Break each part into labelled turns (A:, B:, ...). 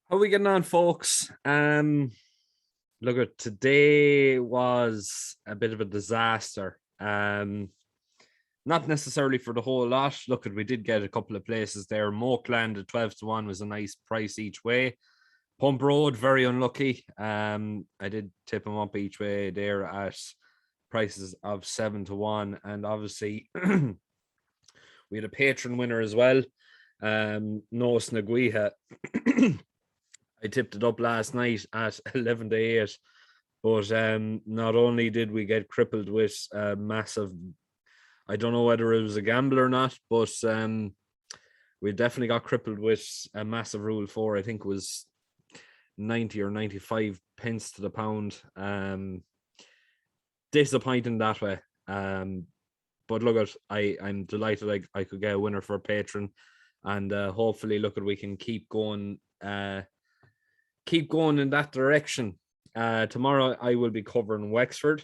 A: How are we getting on, folks? Look at today was a bit of a disaster. Not necessarily for the whole lot. Look at we did get a couple of places there. Mokeland at 12-1 was a nice price each way. Pump Road, very unlucky. I did tip them up each way there at prices of 7-1, and obviously we had a patron winner as well. Noas Naguiha. I tipped it up last night at 11-8, but not only did we get crippled with a massive, I don't know whether it was a gamble or not, but we definitely got crippled with a massive Rule 4. I think it was 90 or 95 pence to the pound. Disappointing that way. But look I'm delighted I could get a winner for a patron, and hopefully we can keep going in that direction. Tomorrow I will be covering Wexford.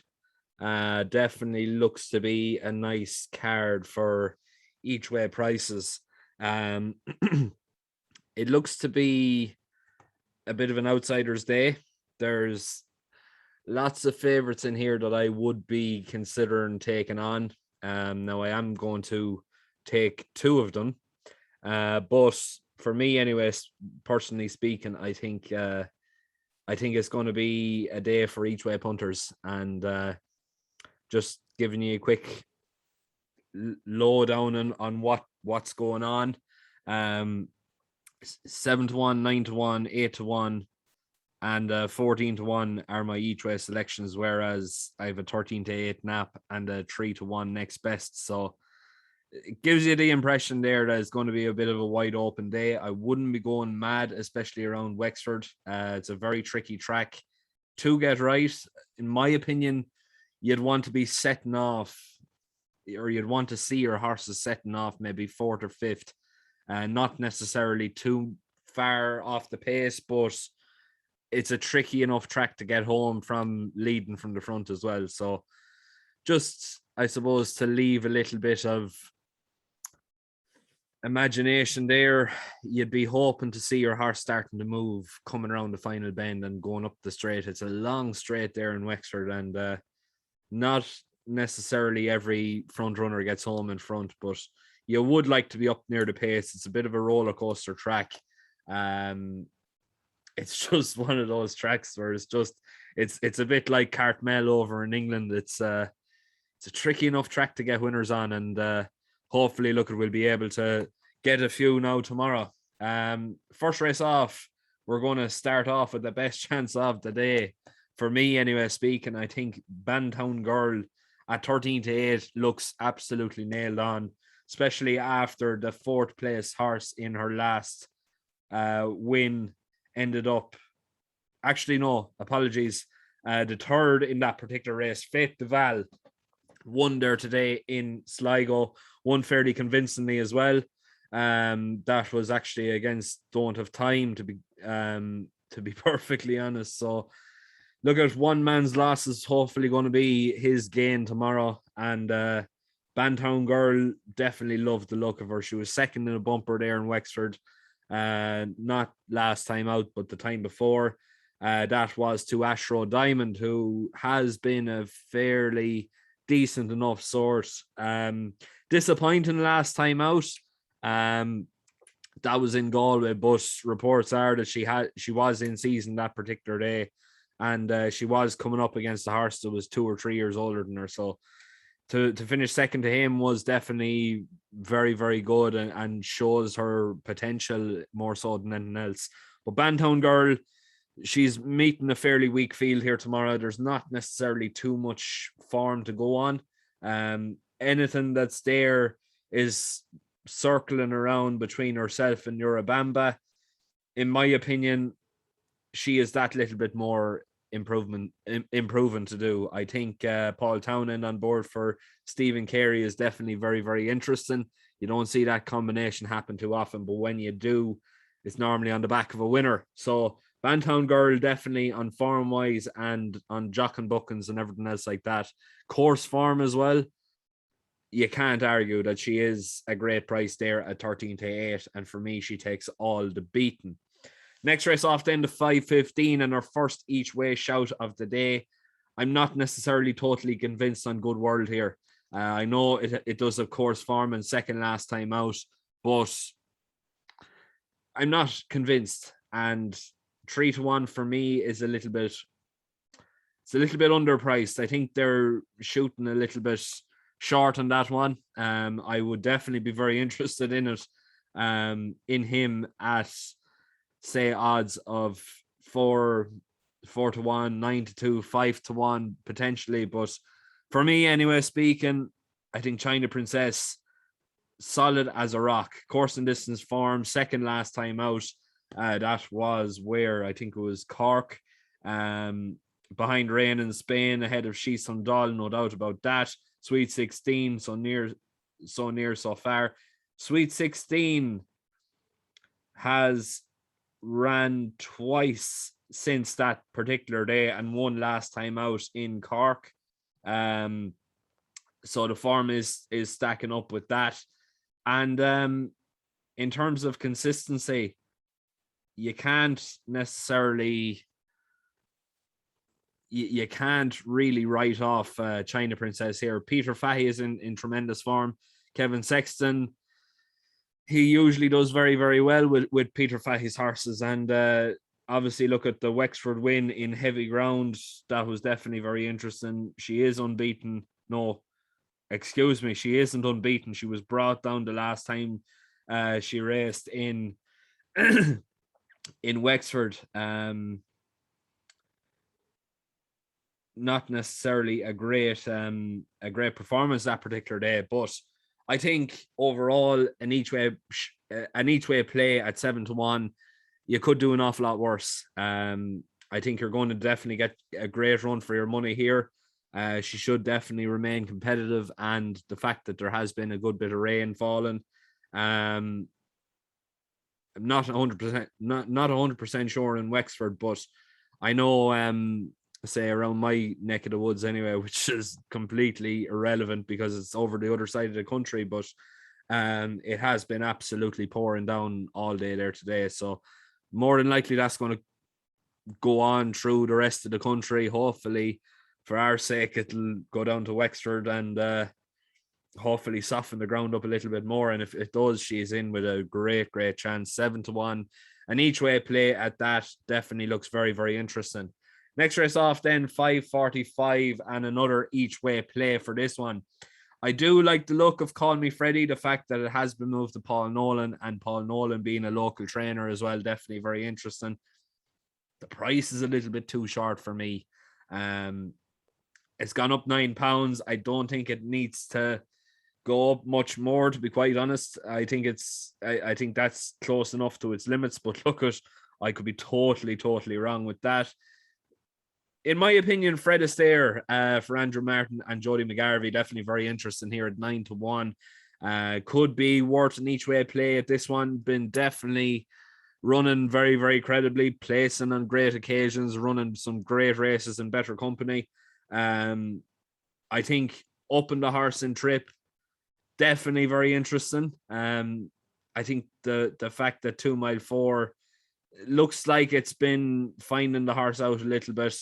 A: Definitely looks to be a nice card for each way prices. It looks to be a bit of an outsider's day. There's lots of favorites in here that I would be considering taking on. Now I am going to take two of them. But for me, anyways, personally speaking, I think it's going to be a day for each way punters, and just giving you a quick lowdown on what's going on. 7-1, 9-1, 8-1, and 14-1 are my each way selections, whereas I have a 13-8 nap and a 3-1 next best. So it gives you the impression there that it's going to be a bit of a wide open day. I wouldn't be going mad, especially around Wexford. It's a very tricky track to get right. In my opinion, you'd want to be setting off, or you'd want to see your horses setting off maybe fourth or fifth, and not necessarily too far off the pace, but it's a tricky enough track to get home from leading from the front as well. So just, I suppose, to leave a little bit of imagination there, you'd be hoping to see your horse starting to move coming around the final bend and going up the straight. It's a long straight there in Wexford, and not necessarily every front runner gets home in front, but you would like to be up near the pace. It's a bit of a roller coaster track. It's just one of those tracks where it's a bit like Cartmel over in England. It's a tricky enough track to get winners on, and hopefully, we'll be able to get a few now tomorrow. First race off, we're going to start off with the best chance of the day. For me, anyway, speaking, I think Banntown Girl at 13-8 looks absolutely nailed on, especially after the fourth place horse in her last win ended up. Actually, no, apologies. The third in that particular race, Faith de Val, won there today in Sligo, won fairly convincingly as well. That was actually against Don't Have Time, to be perfectly honest. So look at one man's loss is hopefully going to be his gain tomorrow. And Banntown Girl, definitely loved the look of her. She was second in a bumper there in Wexford. Not last time out, but the time before. That was to Ashro Diamond, who has been a fairly decent enough source. Disappointing last time out. That was in Galway, but reports are that she was in season that particular day, and she was coming up against a horse that was 2 or 3 years older than her. So to finish second to him was definitely very, very good, and shows her potential more so than anything else. But Banntown Girl, she's meeting a fairly weak field here tomorrow. There's not necessarily too much form to go on. Anything that's there is circling around between herself and Urabamba. In my opinion, she is that little bit more improving to do. I think Paul Townend on board for Stephen Carey is definitely very, very interesting. You don't see that combination happen too often, but when you do, it's normally on the back of a winner. So Banntown Girl definitely on form wise and on jock and bookings and everything else like that. Course form as well. You can't argue that she is a great price there at 13-8. And for me, she takes all the beating. Next race off then to 5:15 and our first each way shout of the day. I'm not necessarily totally convinced on Good World here. I know it does, of course, form in second last time out, but I'm not convinced. And 3-1 for me is a little bit underpriced. I think they're shooting a little bit short on that one. I would definitely be very interested in it. In him at say odds of 4-1, 9-2, 5-1 potentially. But for me, anyway, speaking, I think China Princess solid as a rock. Course and distance form, second last time out. That was where I think it was Cork. Behind Rain in Spain, ahead of She's Sundal, no doubt about that. Sweet 16, so near, so far. Sweet 16 has ran twice since that particular day and won last time out in Cork. So the form is stacking up with that. And in terms of consistency, you can't necessarily... You can't really write off China Princess here. Peter Fahey is in tremendous form. Kevin Sexton, he usually does very, very well with Peter Fahey's horses. And obviously, look at the Wexford win in heavy ground. That was definitely very interesting. She is unbeaten. No, excuse me, she isn't unbeaten. She was brought down the last time she raced in in Wexford. Not necessarily a great performance that particular day, but I think overall an each way play at 7-1, you could do an awful lot worse. I think you're going to definitely get a great run for your money here. She should definitely remain competitive, and the fact that there has been a good bit of rain falling, I'm not 100% not 100% sure in Wexford, but I know say around my neck of the woods anyway, which is completely irrelevant because it's over the other side of the country, but it has been absolutely pouring down all day there today. So more than likely that's going to go on through the rest of the country. Hopefully, for our sake, it'll go down to Wexford and hopefully soften the ground up a little bit more. And if it does, she's in with a great chance. 7-1. An each way play at that definitely looks very, very interesting. Next race off then, 5:45, and another each way play for this one. I do like the look of Call Me Freddie, the fact that it has been moved to Paul Nolan, and Paul Nolan being a local trainer as well, definitely very interesting. The price is a little bit too short for me. It's gone up £9. I don't think it needs to go up much more, to be quite honest. I think that's close enough to its limits, but look at, I could be totally wrong with that. In my opinion, Fredastare for Andrew Martin and Jody McGarvey, definitely very interesting here at 9-1. Could be worth an each way play at this one. Been definitely running very, very credibly, placing on great occasions, running some great races in better company. I think up in the horse and trip, definitely very interesting. I think the fact that 2 Mile 4 looks like it's been finding the horse out a little bit.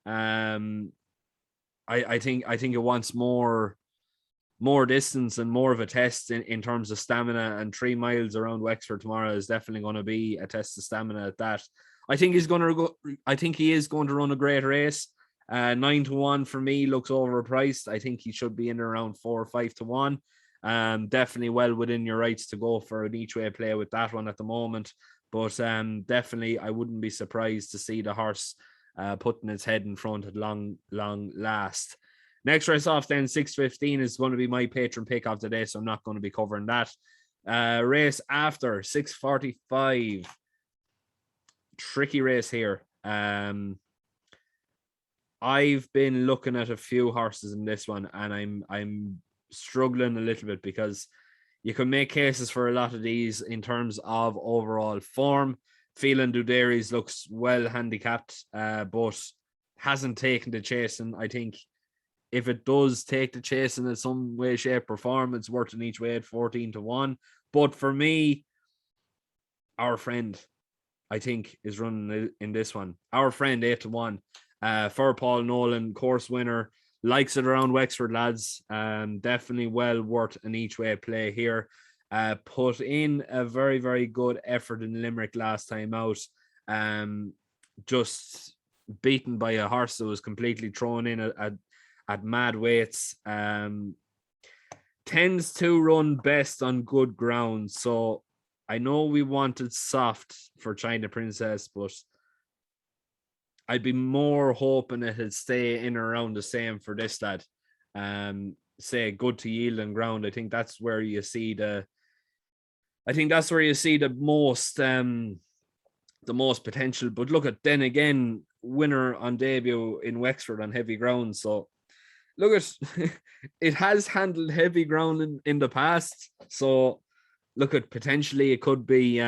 A: I think it wants more distance and more of a test in terms of stamina, and 3 miles around Wexford tomorrow is definitely going to be a test of stamina at that. I think he is going to run a great race. 9-1 for me looks overpriced. I think he should be in around 4 or 5-1. Definitely well within your rights to go for an each way play with that one at the moment. But definitely I wouldn't be surprised to see the horse putting its head in front at long last. Next race off then, 6:15, is going to be my patron pick of the day, so I'm not going to be covering that. Race after, 6:45. Tricky race here. I've been looking at a few horses in this one, and I'm struggling a little bit because you can make cases for a lot of these in terms of overall form. Phelan Duderis looks well handicapped, but hasn't taken the chasing. I think if it does take the chasing in some way, shape, or form, it's worth an each way at 14-1. But for me, our friend, I think, is running in this one. Our Friend 8-1 for Paul Nolan, course winner. Likes it around Wexford, lads. Definitely well worth an each way play here. Put in a very, very good effort in Limerick last time out. Just beaten by a horse that was completely thrown in at mad weights. Tends to run best on good ground. So I know we wanted soft for China Princess, but I'd be more hoping it'd stay in around the same for this lad. Say good to yield and ground. I think that's where you see the most potential. But look at then again, winner on debut in Wexford on heavy ground. So look at it has handled heavy ground in the past. So look at potentially it could be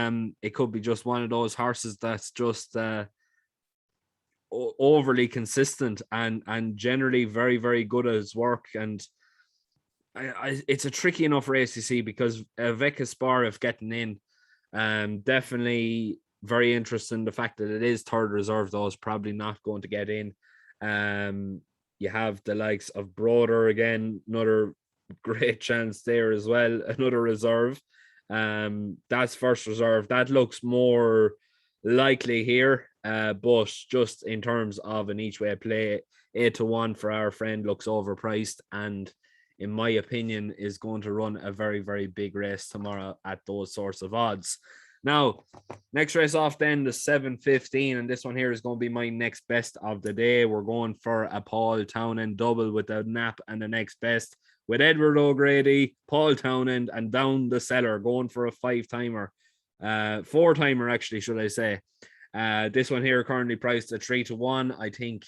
A: just one of those horses that's just overly consistent and generally very, very good at his work. And it's a tricky enough race, you see, because Veckaspar, if getting in, definitely very interesting. The fact that it is third reserve, though, is probably not going to get in. You have the likes of Broder again, another great chance there as well, another reserve. That's first reserve. That looks more likely here, but just in terms of an each way play, 8-1 for Our Friend looks overpriced, and in my opinion is going to run a very, very big race tomorrow at those sorts of odds. Now, next race off then, the 7:15, and this one here is going to be my next best of the day. We're going for a Paul Townend double with the nap and the next best, with Edward O'Grady, Paul Townend, and Downthecellar, going for a 5-timer. 4-timer, actually, should I say. This one here currently priced at 3-1. I think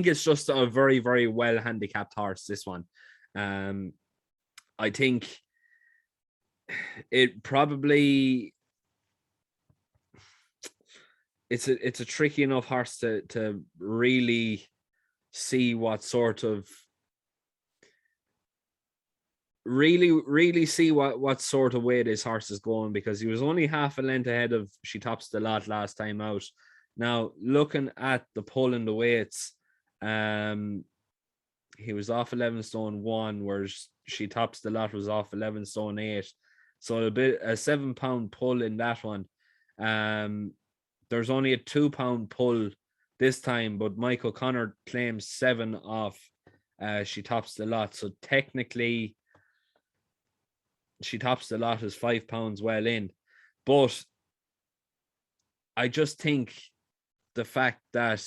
A: it's just a very, very well handicapped horse, this one. I think it probably it's a tricky enough horse to really see what sort of really see what sort of way this horse is going, because he was only half a length ahead of She Tops the Lot last time out. Now, looking at the pull in the weights, he was off 11 stone 1, whereas She Tops the Lot was off 11 stone 8. So a 7 pound pull in that one. There's only a 2 pound pull this time, but Michael Connor claims 7 off She Tops the Lot. So technically, She Tops the Lot is 5 pounds well in. But I just think the fact that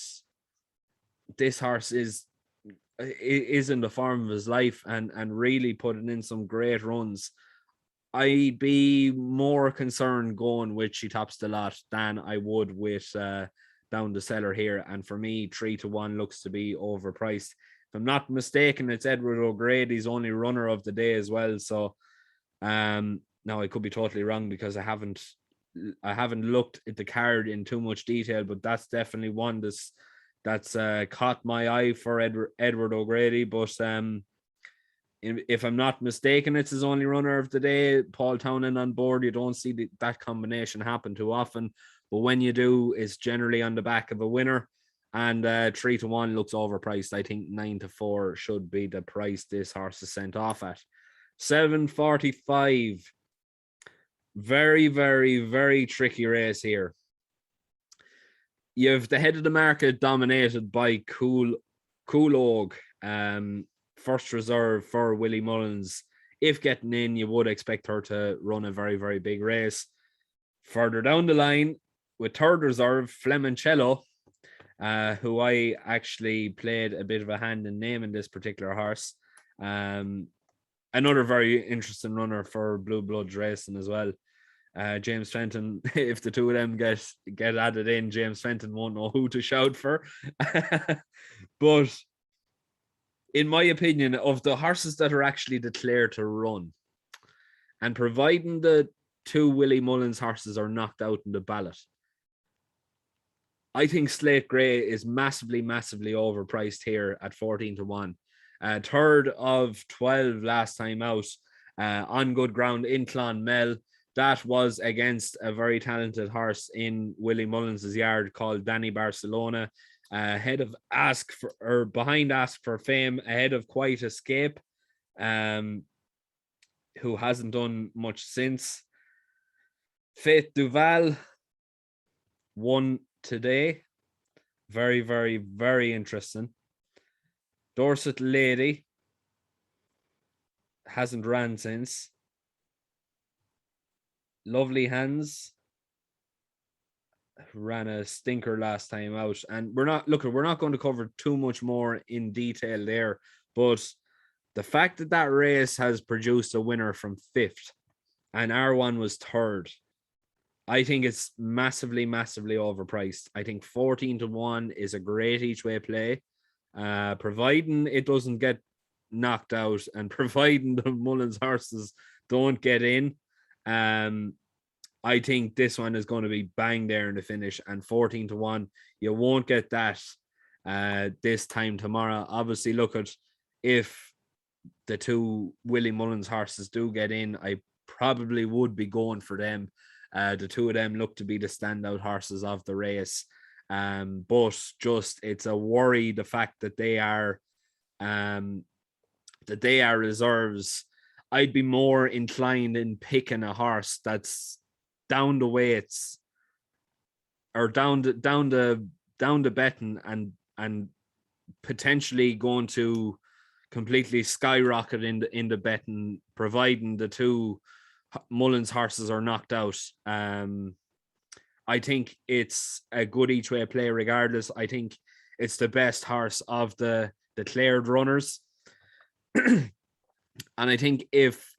A: this horse is in the form of his life and really putting in some great runs, I'd be more concerned going with She Tops the Lot than I would with Downthecellar here. And for me, 3-1 looks to be overpriced. If I'm not mistaken, it's Edward O'Grady's only runner of the day as well. So now I could be totally wrong because I haven't looked at the card in too much detail, but that's definitely one that's caught my eye for Edward O'Grady. But if I'm not mistaken, it's his only runner of the day. Paul Townend on board. You don't see that combination happen too often, but when you do, it's generally on the back of a winner. And 3-1 looks overpriced. I think 9-4 should be the price this horse is sent off at. 7:45. Very, very, very tricky race here. You have the head of the market dominated by Cool Og. First reserve for Willie Mullins. If getting in, you would expect her to run a very, very big race. Further down the line, with third reserve, Flemoncello, who I actually played a bit of a hand in naming this particular horse. Another very interesting runner for Blue Bloods racing as well. James Fenton, if the two of them get added in, James Fenton won't know who to shout for. But in my opinion, of the horses that are actually declared to run, and providing the 2 Willie Mullins horses are knocked out in the ballot, I think Slate Gray is massively, massively overpriced here at 14-1. Third of 12 last time out, on good ground in Clonmel. that was against a very talented horse in Willie Mullins' yard called Danny Barcelona, ahead of behind Ask for Fame, ahead of Quiet Escape, who hasn't done much since. Faith Duval won today. Very, very, very interesting. Dorset Lady hasn't ran since. Lovely Hands ran a stinker last time out, and we're not going to cover too much more in detail there, but the fact that race has produced a winner from 5th and R1 was 3rd, I think it's massively, massively overpriced. I think 14-1 is a great each way play, providing it doesn't get knocked out and providing the Mullins horses don't get in. I think this one is going to be bang there in the finish, and 14-1, you won't get that this time tomorrow. Obviously, look at if the 2 Willie Mullins horses do get in, I probably would be going for them. The 2 of them look to be the standout horses of the race. But just it's a worry the fact that they are reserves. I'd be more inclined in picking a horse that's down the weights or down the betting and potentially going to completely skyrocket in the betting, providing the 2 Mullins horses are knocked out. I think it's a good each way play regardless. I think it's the best horse of the declared runners. And I think if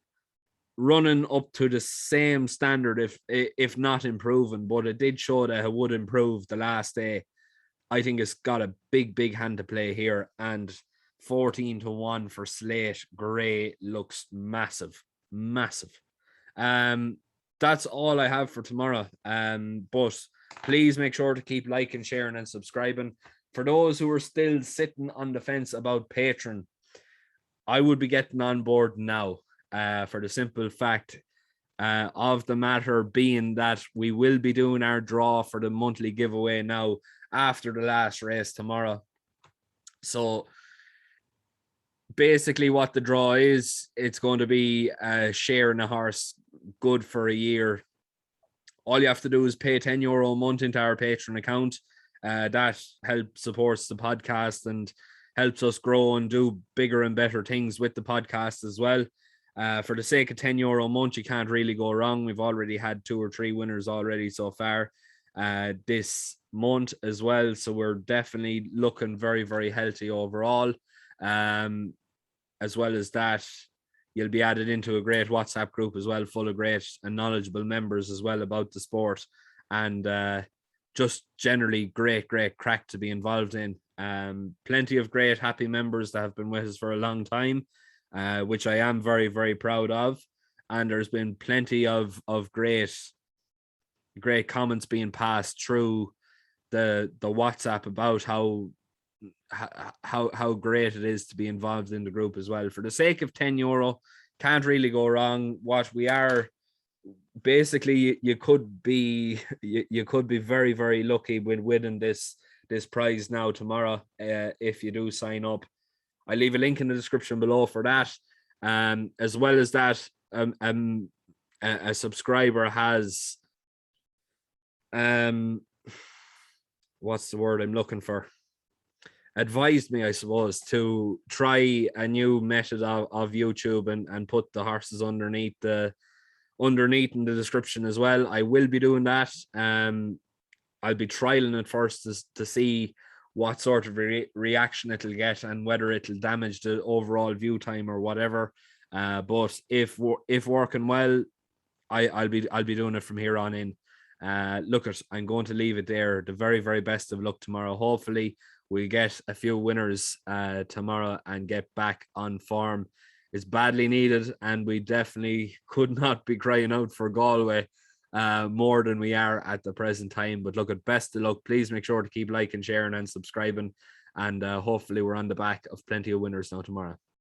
A: running up to the same standard, if not improving, but it did show that it would improve the last day, I think it's got a big hand to play here. And 14-1 for Slate Gray looks massive. That's all I have for tomorrow. But please make sure to keep liking, sharing, and subscribing. For those who are still sitting on the fence about Patreon, I would be getting on board now, for the simple fact of the matter being that we will be doing our draw for the monthly giveaway now after the last race tomorrow. So basically what the draw is, it's going to be sharing a horse good for a year. All you have to do is pay €10 a month into our Patreon account. That helps supports the podcast and helps us grow and do bigger and better things with the podcast as well. For the sake of €10 a month, you can't really go wrong. We've already had 2 or 3 winners already so far this month as well. So we're definitely looking very, very healthy overall. As well as that, you'll be added into a great WhatsApp group as well, full of great and knowledgeable members as well about the sport, and just generally great crack to be involved in. Plenty of great happy members that have been with us for a long time, which I am very, very proud of. And there's been plenty of great comments being passed through the WhatsApp about how great it is to be involved in the group as well. For the sake of €10, can't really go wrong. What we are basically, you could be very, very lucky with winning this prize now tomorrow if you do sign up. I leave a link in the description below for that. As well as that, a subscriber has what's the word I'm looking for? Advised me, I suppose, to try a new method of YouTube and put the horses underneath in the description as well. I will be doing that. I'll be trialing it first to see what sort of reaction it'll get and whether it'll damage the overall view time or whatever. But if working well, I'll be doing it from here on in. I'm going to leave it there. The very, very best of luck tomorrow. Hopefully we get a few winners tomorrow and get back on form. It's badly needed, and we definitely could not be crying out for Galway more than we are at the present time. But look, at best of luck. Please make sure to keep liking, sharing, and subscribing, and hopefully we're on the back of plenty of winners now tomorrow.